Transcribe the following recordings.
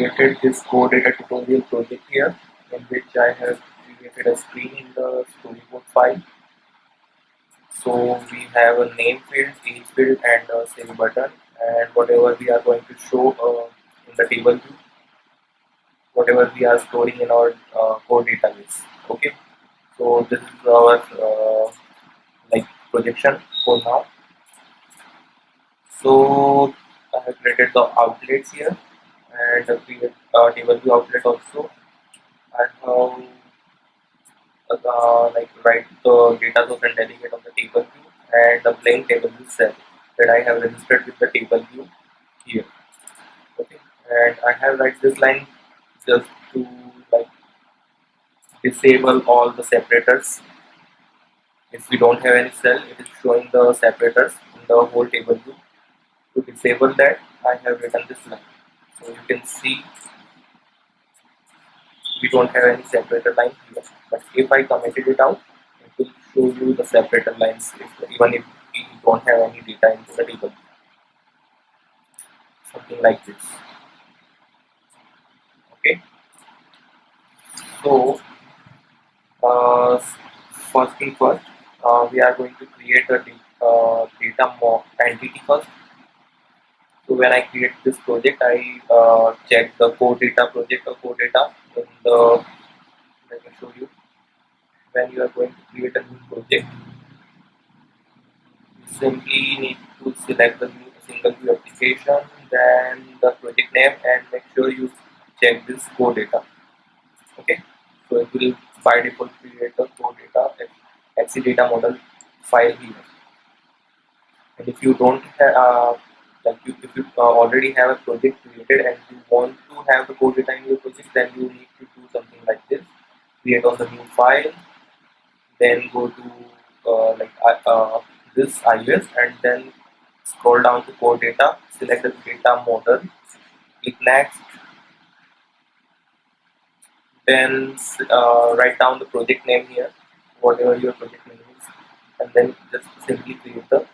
created this Coredata tutorial project here, in which I have created a screen in the storyboard file. So we have a name field, age field, and a save button, and whatever we are going to show in the table view, whatever we are storing in our core database. Okay, so this is our like projection for now. So I have created the outlets here and create a table view outlet also. I have write the data source and delegate on the table view and the blank table view cell that I have registered with the table view here. Okay, and I have write this line just to like disable all the separators. If we don't have any cell, it is showing the separators in the whole table view. To disable that, I have written this line. So you can see we don't have any separator line here. But if I commented it out, it will show you the separator lines even if we don't have any data into the table. Something like this. Okay. So first thing first, we are going to create a data entity first. So when I create this project, I check the Coredata project or Coredata in the. Let me show you. When you are going to create a new project, you simply need to select the new single view application, then the project name, and make sure you check this Coredata. Okay, so it will by default create a Coredata Xcode model file here. And if you don't have if you already have a project created and you want to have the Coredata in your project, then you need to do something like this: create on the new file, then go to this iOS, and then scroll down to Coredata, select the data model, click next, then write down the project name here, whatever your project name is, and then just simply create the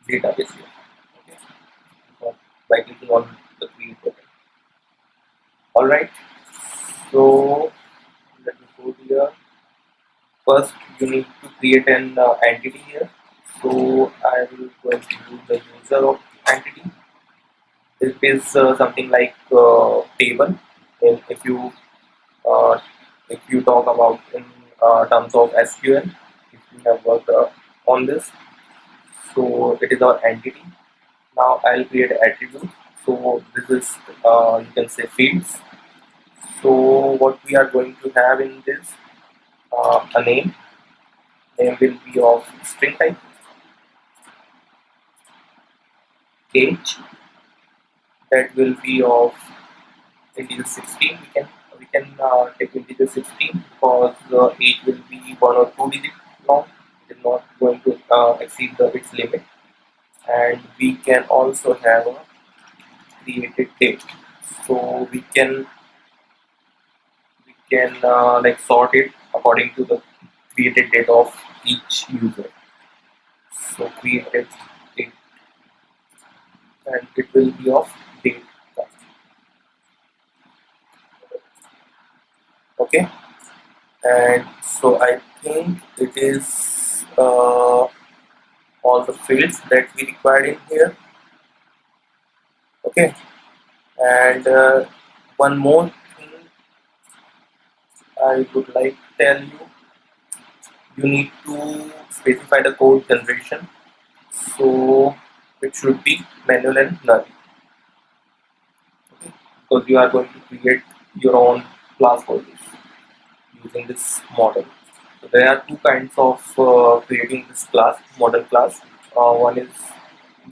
database here. Okay, by clicking on the create button. Alright, so let me go here. First, you need to create an entity here. So I will going to use the user of entity. This is something like table. And uh, if you talk about in terms of SQL, if you have worked on this, so it is our entity. Now I'll create attribute. So this is you can say fields. So what we are going to have in this a name. Name will be of string type. Age, that will be of integer 16. We can take integer 16 because age will be 1 or 2 digit long. It is not going to exceed its limit. And we can also have a created date. So we can like sort it according to the created date of each user. So created date, and it will be of date. Okay, and so I think it is all the fields that we required in here. Okay, and one more thing I would like to tell you: you need to specify the code generation. So it should be manual and null. Okay, because you are going to create your own class for this using this model. So there are two kinds of creating this class, model class. One is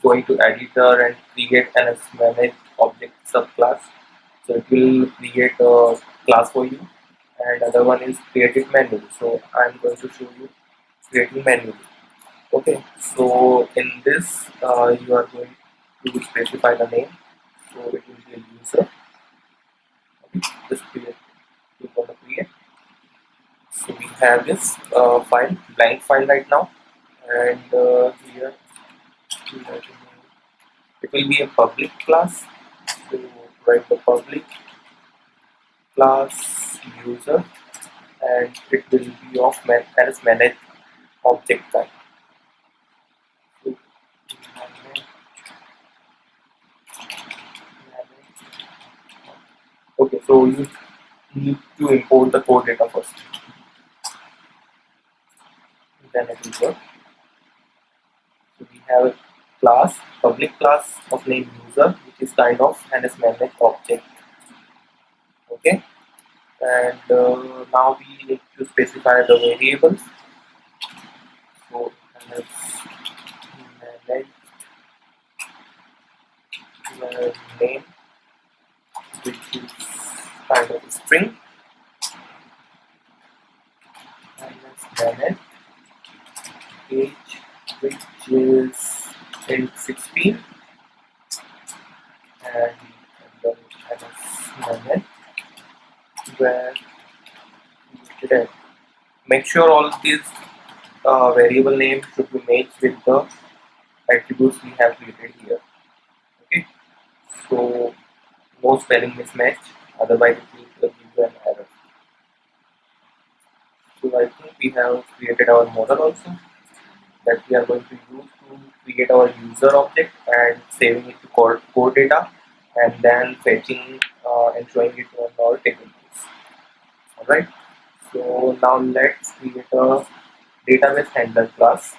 going to editor and create an manage object subclass. So it will create a class for you, and other one is create it manually. So I'm going to show you creating manually. Okay, so in this you are going to specify the name. So it will be a user. Okay, just click on the create. So we have this file, blank file right now, and here it will be a public class. So write the public class user, and it will be of as managed object type. So, okay, so you need to import the core data first, then it will work. So we have a class, public class of name user, which is kind of an managed object. Okay, and now we need to specify the variables. So manage name, which is kind of a string, and manage age, which is int 16, and then manage where today. Make sure all these variable names should be matched with the attributes we have created here. Okay, so no spelling mismatch, otherwise it will give you an error. So I think we have created our model also that we are going to use to create our user object and saving it to core data, and then fetching and showing it on our table views. Alright, so now let's create a database handler class,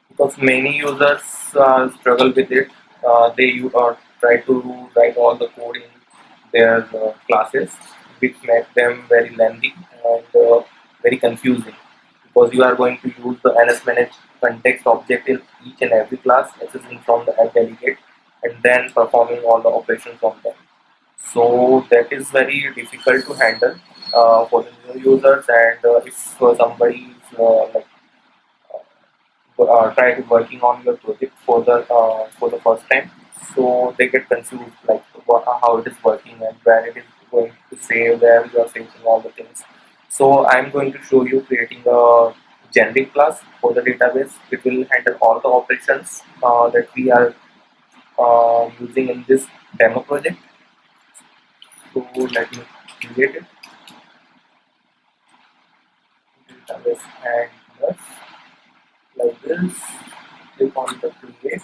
because many users struggle with it. They try to write all the code in their classes, which make them very lengthy and very confusing, because you are going to use the NSManage context object in each and every class, accessing from the app delegate, and then performing all the operations from them. So that is very difficult to handle for the new users, and if somebody is try to working on your project for the first time, so they get confused like how it is working and where it is going to save, where you are saving all the things. So I'm going to show you creating a generic class for the database. It will handle all the operations that we are using in this demo project. So let me create it. Database handlers like this. Click on the create.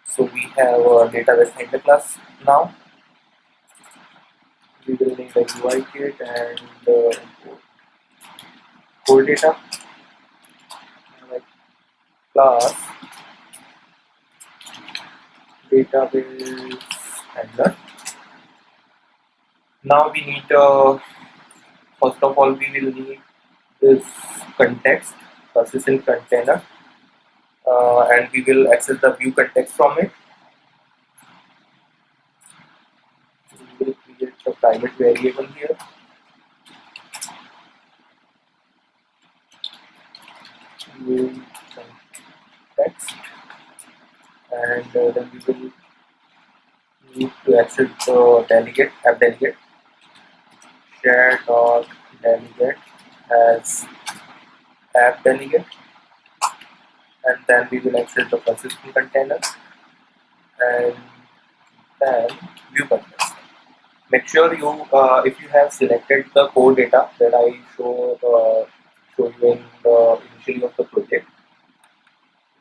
So we have a database handler class now. We will need a UI kit and import core data like class database handler. Now we need first of all we will need this context persistent container, and we will access the view context from it. We will create the private variable here. View context, and then we will need to access the delegate app delegate share dot delegate as app delegate, and then we will access the persistent container and then view context. Make sure you if you have selected the core data that I show you in the initially of the project,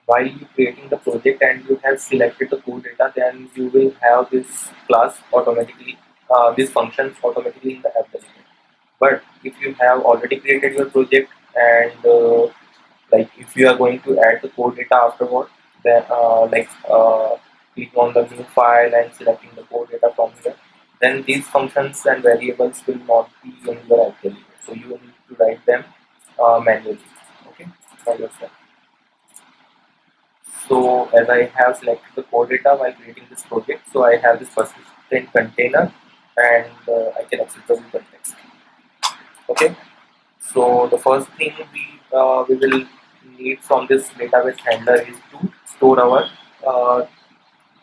while you creating the project and you have selected the core data, then you will have this class automatically, these functions automatically in the app delegate. But if you have already created your project and like if you are going to add the core data afterward, then click on the new file and selecting the core data from here, then these functions and variables will not be in your app delegate. So you will need to write them manually, okay, by yourself. So as I have selected the core data while creating this project, so I have this persistent container, and I can access the context. Okay. So the first thing we will need from this database handler is to store our uh,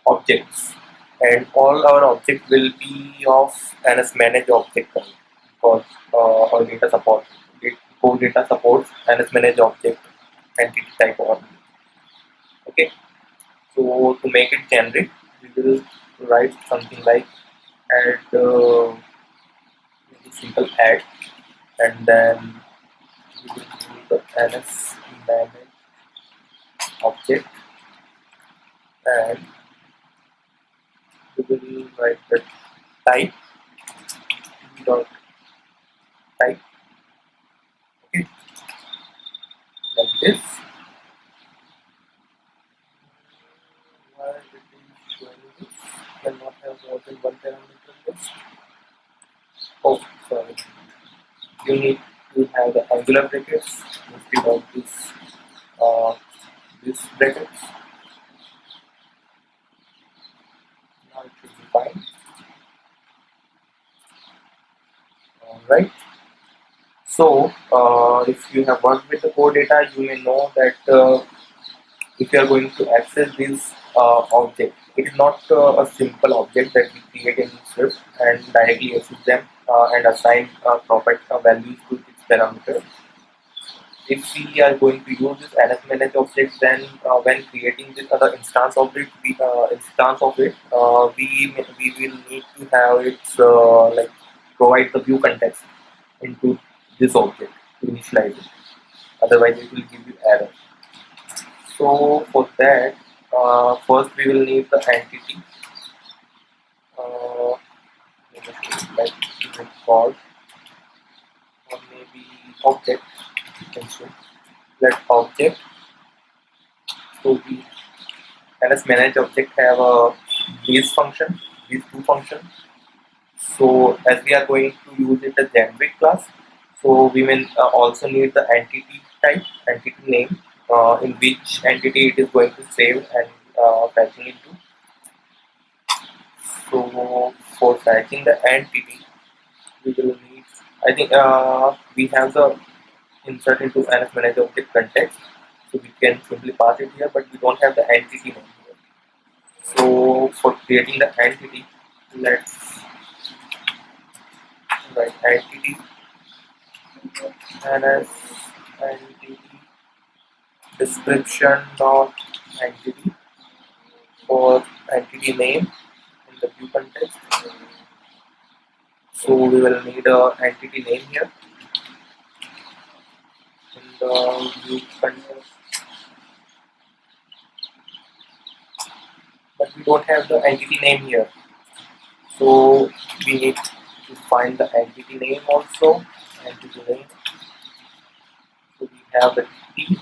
objects, and all our objects will be of NS manage object type, because our core data supports NS manage object entity type only. Okay. So to make it generic, we will write something like add simple add, and then we will use the ns manage object, and we will write the type dot type, okay, like this. Why it is showing this? Cannot have more than one parameter list. Oh, sorry. You need to have the angular brackets instead of uh, this brackets. Now it should be fine. Alright. So, if you have worked with the Coredata, you may know that if you are going to access this object, it is not a simple object that we create in script and directly access them and assign proper values to its parameters. If we are going to use this NS manage object, then when creating this other instance object, instance of it, we will need to have its like provide the view context into this object to initialize it. Otherwise, it will give you error. So for that, first we will need the entity, uh, like called or maybe object. Also, let object. So we NS manage object have a base function, these two functions. So as we are going to use it as generic class, so we will also need the entity type, entity name, in which entity it is going to save and fetching into. So for fetching the entity, we will need, I think we have the insert into NS manage object context, so we can simply pass it here, but we don't have the entity name here. So for creating the entity, let's write entity NS entity description dot entity for entity name in the view context. So we will need a entity name here in the view context, but we don't have the entity name here. So we need to find the entity name also. Entity name. So we have the T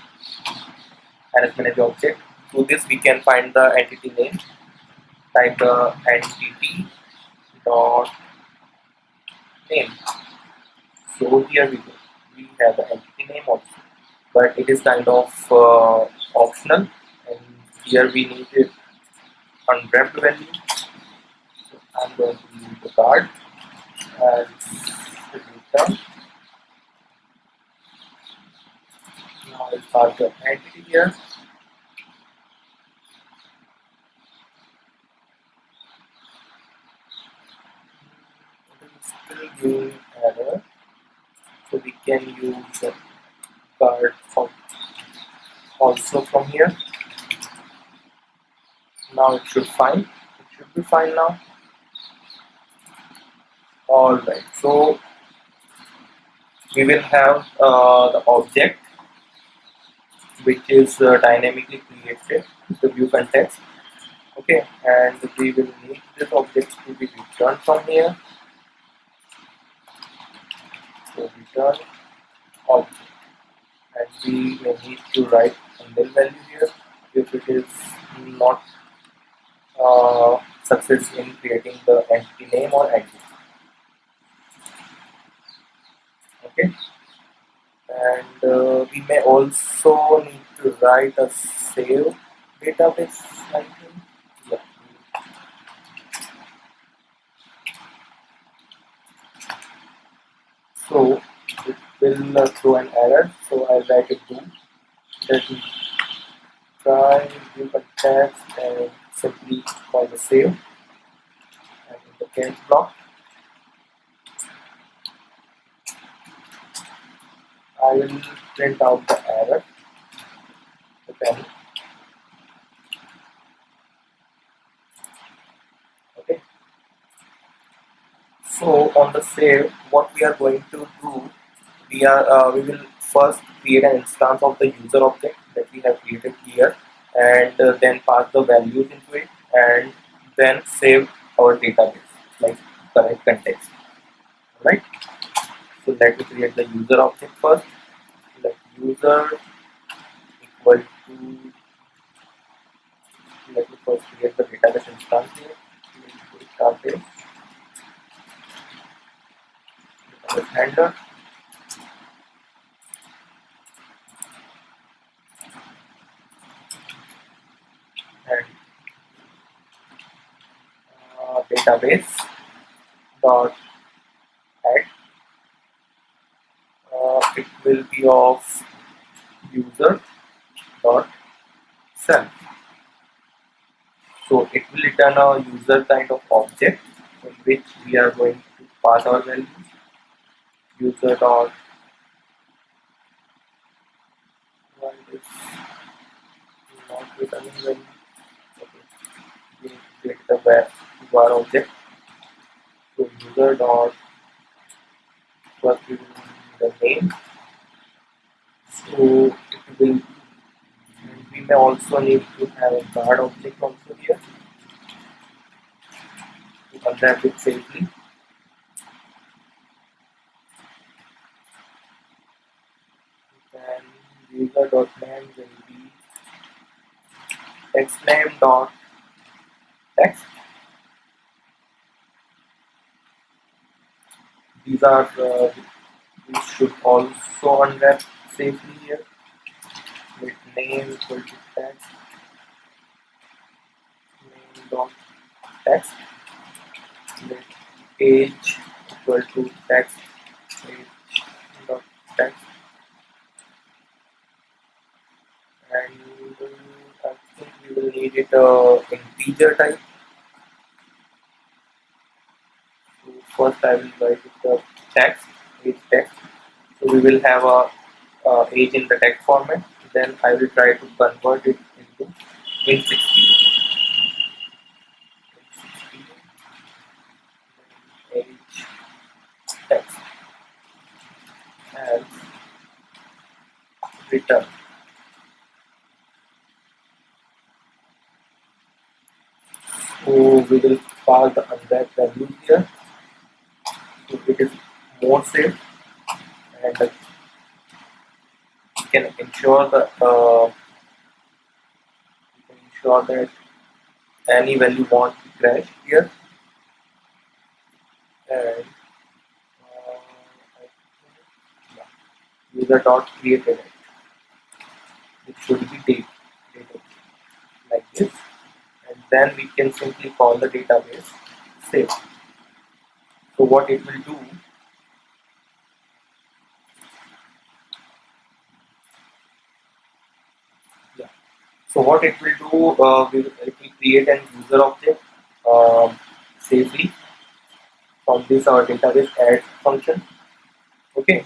and manage object. Through this we can find the entity name. Type the entity dot name. So here we go. We have the entity name also, but it is kind of optional, and here we need it unwrapped value. So I'm going to use the card and return. Now I'll pass the entity here. It is still giving error, so we can use the card also from here. Now it should fine. It should be fine now. Alright, so we will have the object which is dynamically created with the view context. Okay, and we will need this object to be returned from here. So return object, and we may need to write a nil value here if it is not success in creating the entity name or entity. Okay, and we may also need to write a save database, I think. Yeah. So it will throw an error, so I'll write it to that we try view context and simply call the save, and in the case block I will print out the error, if any. So on the save, what we are going to do, we will first create an instance of the user object that we have created here, and then pass the values into it, and then save our database like current context. Right. So let me create the user object first. Like user equal to, let me first create the database instance here. Database handler, and database dot add. It will be of user dot self. So it will return a user kind of object in which we are going to pass our values. User dot, why is not returning value? Okay, we need to get the var object. So user dot, first we will need the name. So it will, we may also need to have a card object also here to unwrap it safely. Then user dot name will be text name dot text. These are we should also unwrap safely here. With name equal to text, name dot text. With age equal to text, age dot text. And I think we will need it integer type. So first I will write it the text, age text. So we will have a age in the text format. Then I will try to convert it into int16. Age text as return. So we will pass the unwrapped value here. So it is more safe, and we can ensure that any value won't be crashed here. And user dot created it should be data like this, and then we can simply call the database save. So what it will do, yeah. So what it will do, it will create an user object safely from this our database add function. Okay.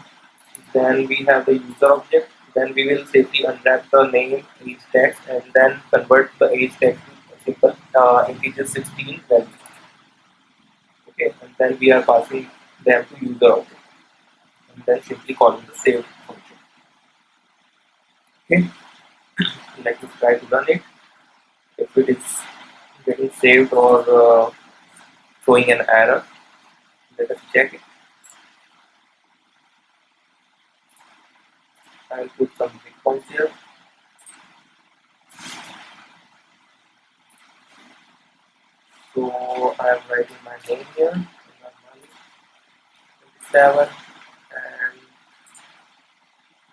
Then we have the user object. Then we will safely unwrap the name, age text, and then convert the age text to a simple integer 16 value. Okay, and then we are passing them to user object, and then simply calling the save function. Okay, let us try to run it. If it is getting saved or throwing an error, let us check it. I'll put some breakpoints here. So I am writing my name here, 27, and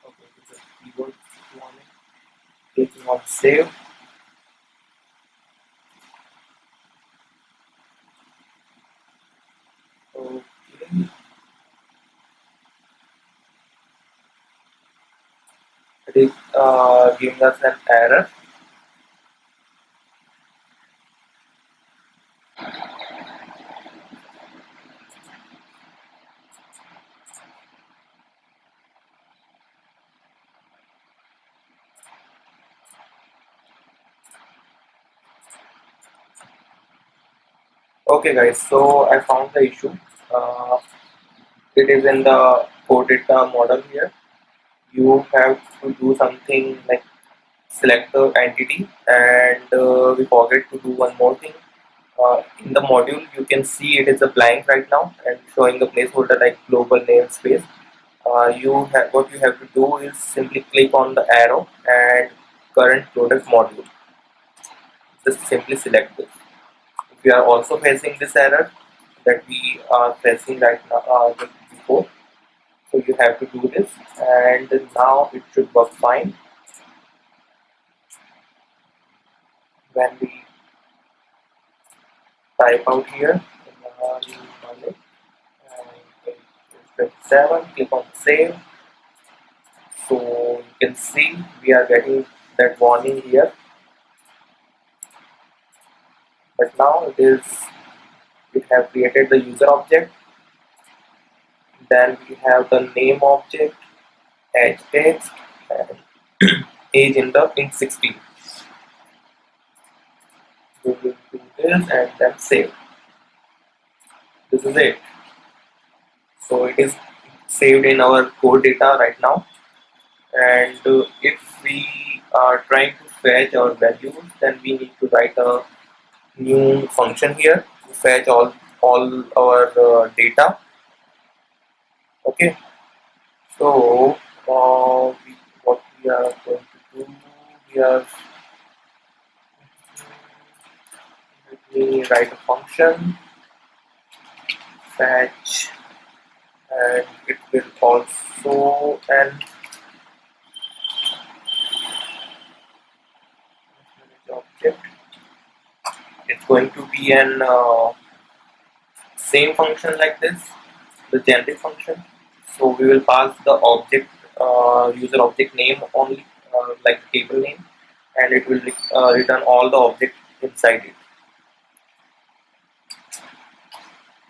okay, this is keyboard warning. Clicking on save. Okay, it is giving us an error. Okay guys, so I found the issue. it is in the Coredata model here. You have to do something like select the entity, and we forget to do one more thing. In the module, you can see it is a blank right now and showing the placeholder like global namespace. What you have to do is simply click on the arrow and current product module. Just simply select this. If you are also facing this error that we are facing right now before, so you have to do this, and now it should work fine. When we type out here and 27, click on save. So you can see we are getting that warning here, but now it have created the user object. Then we have the name object, age text, and age in the int 16. We will do this and then save. This is it. So it is saved in our core data right now. And if we are trying to fetch our values, then we need to write a new function here to fetch all our data. Okay. So what we are going to do, we are let me write a function fetch, and it will also an object. It's going to be an same function like this, the generic function. So we will pass the object user object name only, like table name, and it will return all the object inside it.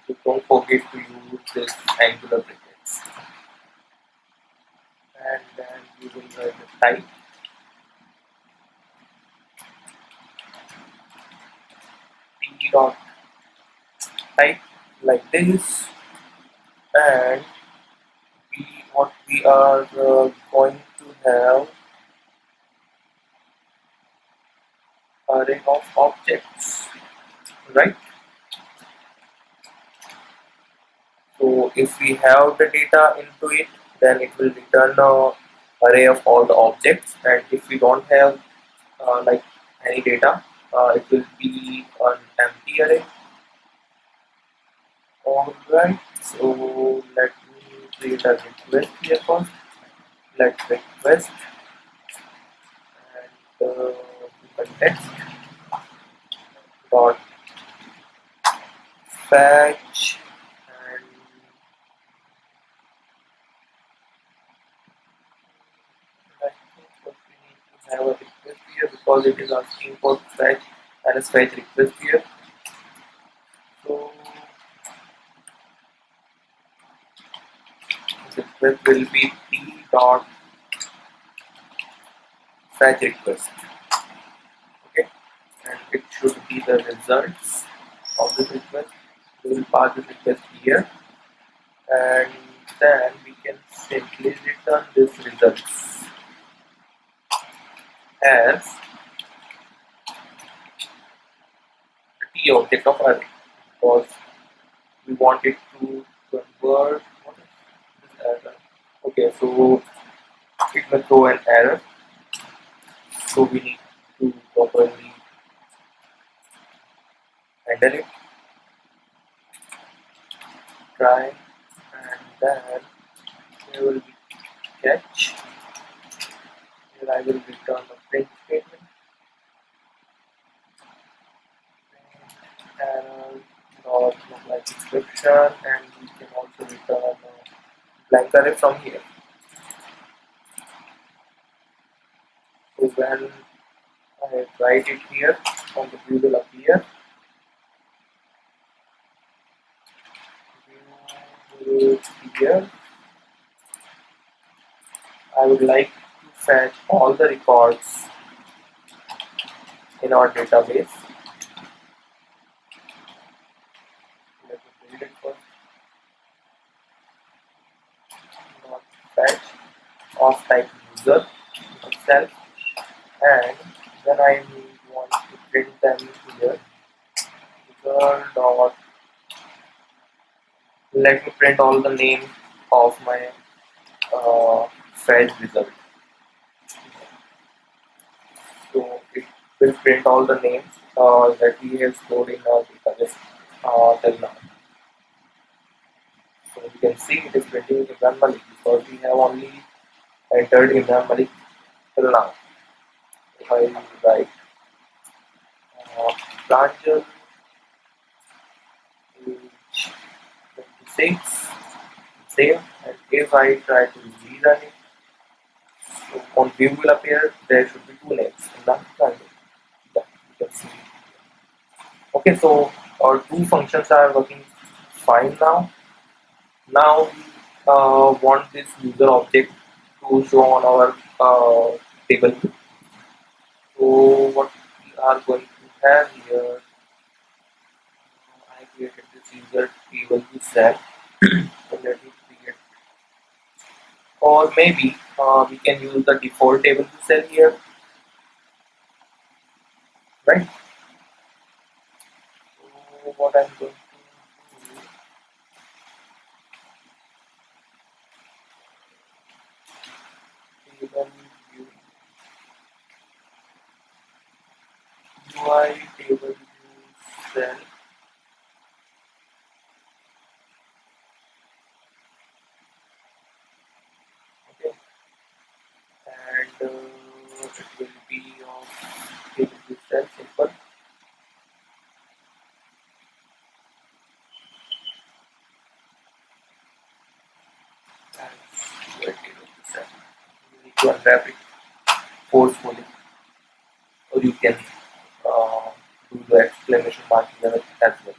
So don't forget to use this angular brackets. And then we will write the type t dot type like this, and what we are going to have array of objects, right? So if we have the data into it, then it will return a array of all the objects, and if we don't have like any data, it will be an empty array. Alright, so let me create a request here first. Let's request and context dot fetch, and I think what we need to have a request here because it is asking for fetch and a fetch request here. So the request will be t dot fetch request. Okay, and it should be the results of this request. We will pass this request here, and then we can simply return this results as the t object of array, because we want it to convert what is this error. Okay, so it will throw an error, so we need to properly handle it. Try, and then there will be catch. Here I will return a print statement. Error dot like description, and we can also return a blank array from here. So when I write it here, on the view will appear. View will here. I would like to fetch all the records in our database. Let me build it first. of type user itself, and then I want to print them here. User dot, let me print all the names of my fetch result. So it will print all the names that we have stored in our database till now. So you can see it is printing Imran Malik because we have only entered Imran Malik till now. If I write Pranjal age 26, save, and if I try to rerun it, so on view will appear, there should be two names, Imran and Pranjal. Yeah, you can see. Okay, so our two functions are working fine now. Now we want this user object to show on our table. So what we are going to have here, I created this user table to set. So let me create, or maybe we can use the default table to cell here, right? So what I'm going to do, table view, UI table view cell. Okay, and it will be of table view cell simple. And UI table view cell. You need to unwrap it forcefully, or you can uh, do the exclamation mark here as well.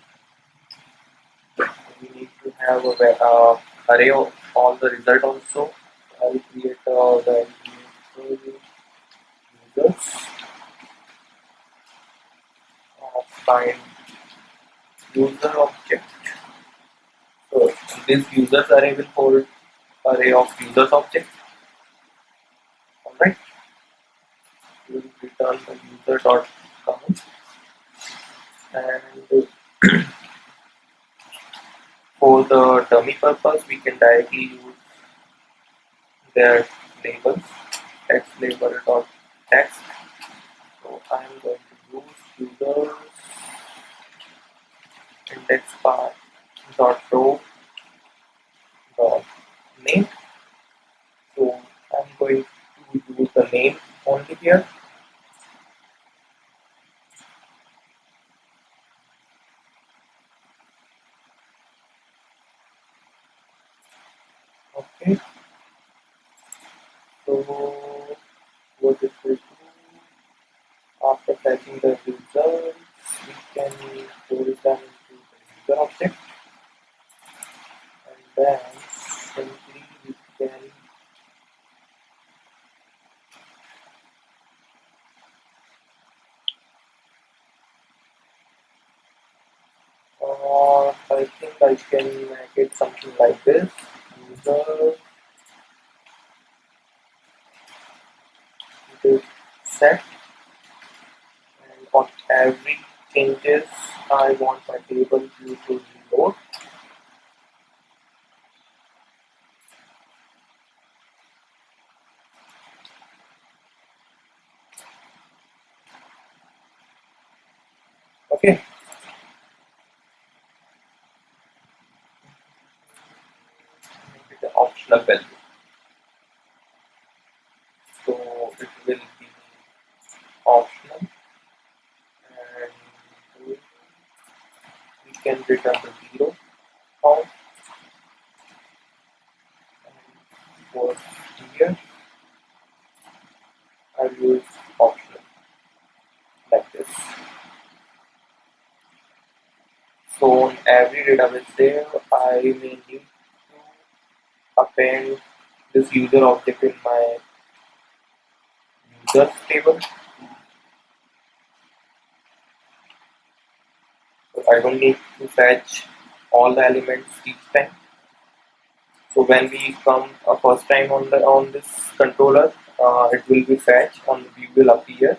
We need to have a array of all the result also. I will create the users of kind user object. So this users array will hold array of users object. Alright, we will return the user dot count, and for the dummy purpose we can directly use their labels, text label dot text. So I am going to use users index bar dot row dot name. So I'm going to use the name only here. Okay, so what it will do, after fetching the results, we can store them into the user object, and then simply we can I think I can make it something like this. User is set, and on every changes I want my table view to reload. Okay, make it an optional value. So it will be optional, and we can return the zero count, and for here I'll use optional like this. So on every database there I may need to append this user object in my users table. So I don't need to fetch all the elements each time. So when we come a first time on this controller, it will be fetch on the view will appear,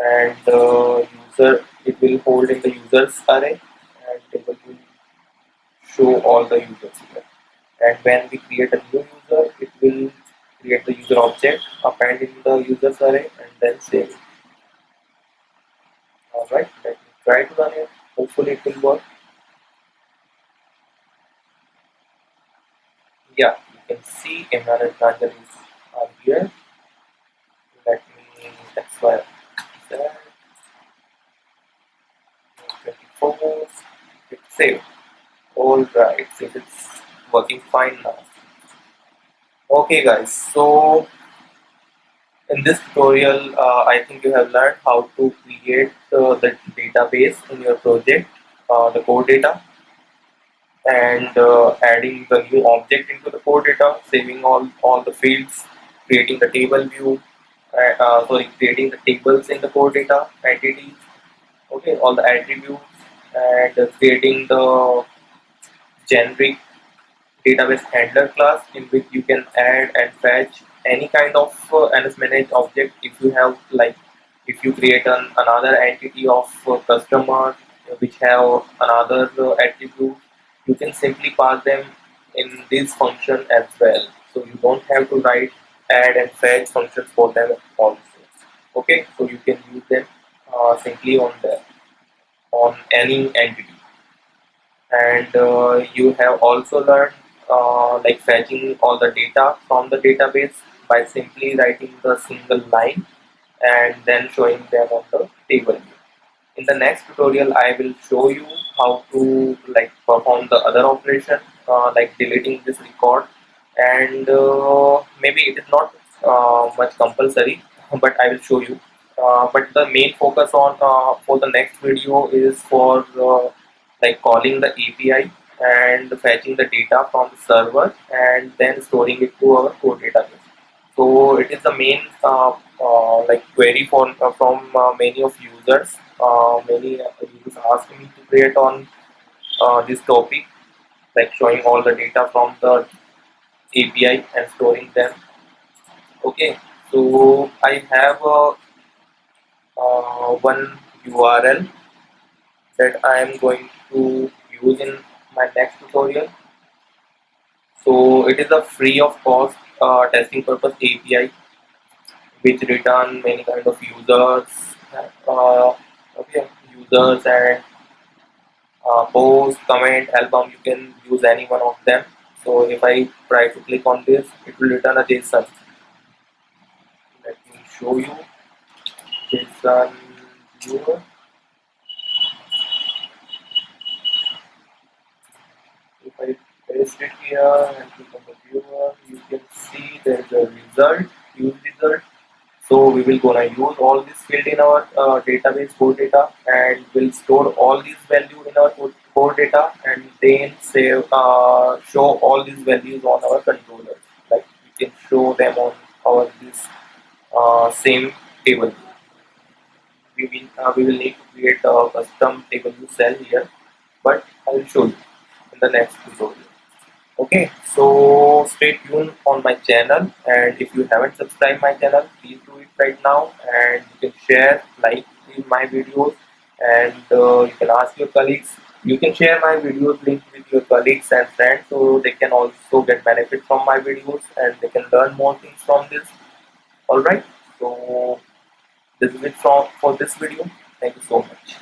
and user it will hold in the users array, and table will show all the users here. And when we create a new user, it will create the user object, append in the users array, and then save it. Alright, let me try to run it. Hopefully it will work. Yeah, you can see another transaction is here. Let me XY that 24. Hit save. Alright, so it's working fine now. Okay guys, so in this tutorial, I think you have learned how to create the database in your project, the Coredata, and adding the new object into the Coredata, saving all the fields, creating the table view, creating the tables in the Coredata entities, okay, all the attributes, and creating the generic database handler class in which you can add and fetch any kind of NS managed object. If you have, like, if you create another entity of customer which have another attribute, you can simply pass them in this function as well, so you don't have to write add and fetch functions for them also. Okay, so you can use them simply on any entity. And you have also learned like fetching all the data from the database by simply writing the single line and then showing them on the table. In the next tutorial, I will show you how to like perform the other operation, like deleting this record, and maybe it is not much compulsory, but I will show you. But the main focus on for the next video is for like calling the API and fetching the data from the server and then storing it to our core database. So it is the main like query from many of users. Many users ask me to create on this topic, like showing all the data from the API and storing them. Okay, so I have one URL that I am going to use in my next tutorial. So it is a free of cost testing purpose API which return many kind of users, uh, okay, users and post, comment, album. You can use any one of them. So if I try to click on this, it will return a JSON. Let me show you JSON viewer. If I paste it here and click on the viewer, you can see there is a result, use result. So we will gonna use all this field in our database core data, and we'll store all these value in our core data, and then save show all these values on our controllers. Like we can show them on our this same table. We will need to create a custom table view cell here, but I will show you in the next tutorial. Okay, so stay tuned on my channel, and if you haven't subscribed my channel, please do it right now, and you can share, like my videos, and you can ask your colleagues. You can share my videos link with your colleagues and friends, so they can also get benefit from my videos and they can learn more things from this. All right, so this is it for this video. Thank you so much.